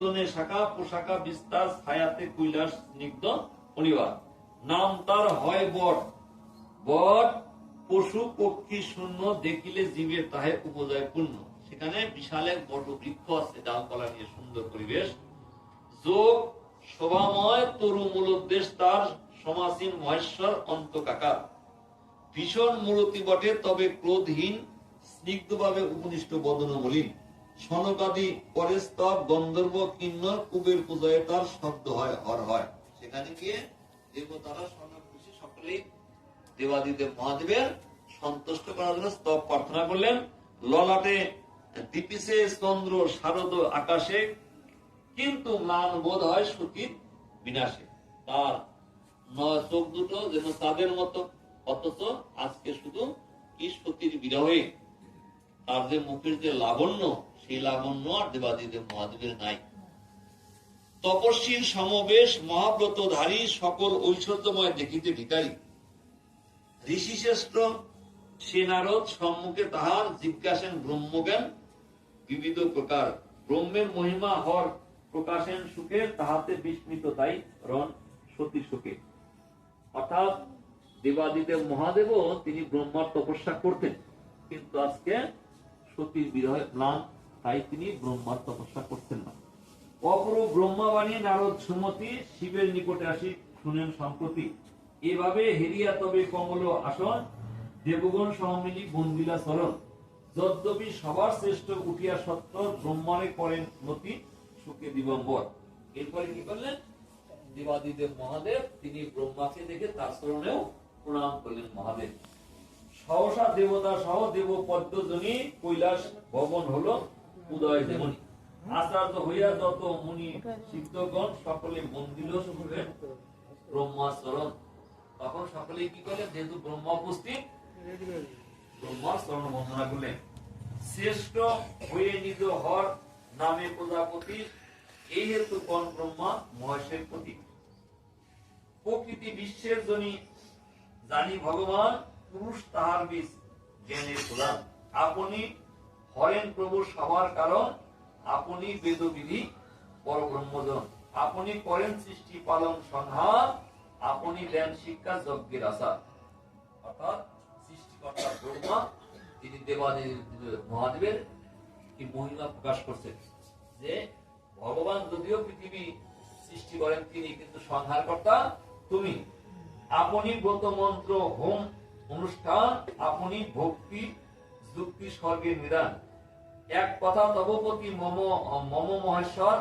শাখা পোশাখা বিস্তার ছায়াতে কৈলাস স্নিগ্ধ অনিবার। নাম তার হয় বট, বট পশু পক্ষী শূন্য, দেখিলে জীবে তাহে উপজয় পূর্ণ। সেখানে বিশাল এক বট বৃক্ষ আছে, ডালপালা নিয়ে সুন্দর পরিবেশ। যোগ শোভাময় তরু মূলোদ্দেশ তার, সমাসীন মহেশ্বর অন্তকাকার। ভীষণ মূরতি বটে তবে ক্রোধহীন, স্নিগ্ধভাবে উপদিষ্ট বদন মলিন। সনকাদি পরে স্তব গন্ধর্ব কিন্নর, কুবের পূজায় তার শব্দ হয় হর হয়। সেখানে গিয়ে দেবতারা সনক খুশি সকলেই দেবাদিদেব মহাদেবের সন্তুষ্ট করার জন্য স্তব প্রার্থনা করলেন। ললাটে দীপিসে চন্দ্র শারদ আকাশে, কিন্তু ম্লান বোধ হয় সতীর বিনাশে। তার চোখ দুটো যেন তাদের মতো, অথচ আজকে শুধু কি সতীর বিরহে তার যে মুখের যে লাবণ্য, সেই লাবণ্য আর দেবাদিদেব মহাদেবের নাই। তপস্বীর সমবেশ মহাব্রতধারী, সকল ঐশ্বর্যময় দেখিতে ভিখারী। ঋষি শ্রেষ্ঠ সে নারদ সম্মুখে তাহার, জিজ্ঞাসেন ব্রহ্মজ্ঞান বিবিধ প্রকার। ব্রহ্মের মহিমা হর প্রকাশেন সুখে, তাহাতে বিস্মিত তাই রণ সতী সুখে। অর্থাৎ দেবাদিদেব মহাদেব তিনি ব্রহ্মার তপস্যা করতেন, কিন্তু আজকে সতীর বিরহে ম্লান, তাই তিনি ব্রহ্মার তপস্যা করতেন না। অপরূপ ব্রহ্মাবাণী নারদ সুমতি, শিবের নিকটে আসি শুনেন সম্প্রতি। এভাবে হেরিয়া তবে কমল আসন, দেবগণ সহমিলি বন্দিলা চরণ। যদ্যপি সবার শ্রেষ্ঠ উঠিয়া সত্য, ব্রহ্মারে করেন নতি সুখে দিগম্বর। এরপরে কি করলেন দেবাদিদেব মহাদেব, তিনি ব্রহ্মাকে দেখে তার চরণেও প্রণাম করলেন মহাদেব। সহসা দেবতা সহ দেব পদ্মজনী, কৈলাস ভবন হলো উদয় যেমনি। আচার্য হইয়া যত মুনি সিদ্ধগণ, সকলে বন্দিল শুভেন ব্রহ্মার চরণ। তখন সকলে কি করলেন, যেহেতু ব্রহ্মা উপস্থিত, ব্রহ্মার চরণ বন্দনা করলেন। শ্রেষ্ঠ হয়ে নিজ হর নামে প্রজাপতি, এই হেতু কোন ব্রহ্মা মহেশের প্রতি। প্রকৃতি বিশ্বের জনি জানি ভগবান, পুরুষ তাহার বীজ জ্ঞানের প্রধান। আপনি হরেন প্রভু সবার কারণ, আপনি বেদবিধি পরব্রহ্মজন। আপনি করেন সৃষ্টি পালন সংহার, আপনি দেন শিক্ষা যজ্ঞের আচার। অর্থাৎ সৃষ্টিকর্তা ব্রহ্মা তিনি দেবাদিদেব মহাদেবের কি মহিমা প্রকাশ করছেন, যে ভগবান যদিও পৃথিবী সৃষ্টি করেন তিনি, কিন্তু সংহার কর্তা তুমি। আপনি ব্রত মন্ত্র হোম অনুষ্ঠান, আপনি ভক্তি যুক্তি স্বর্গের নিদান। এক কথা তবপতি মম মম মহেশ্বর,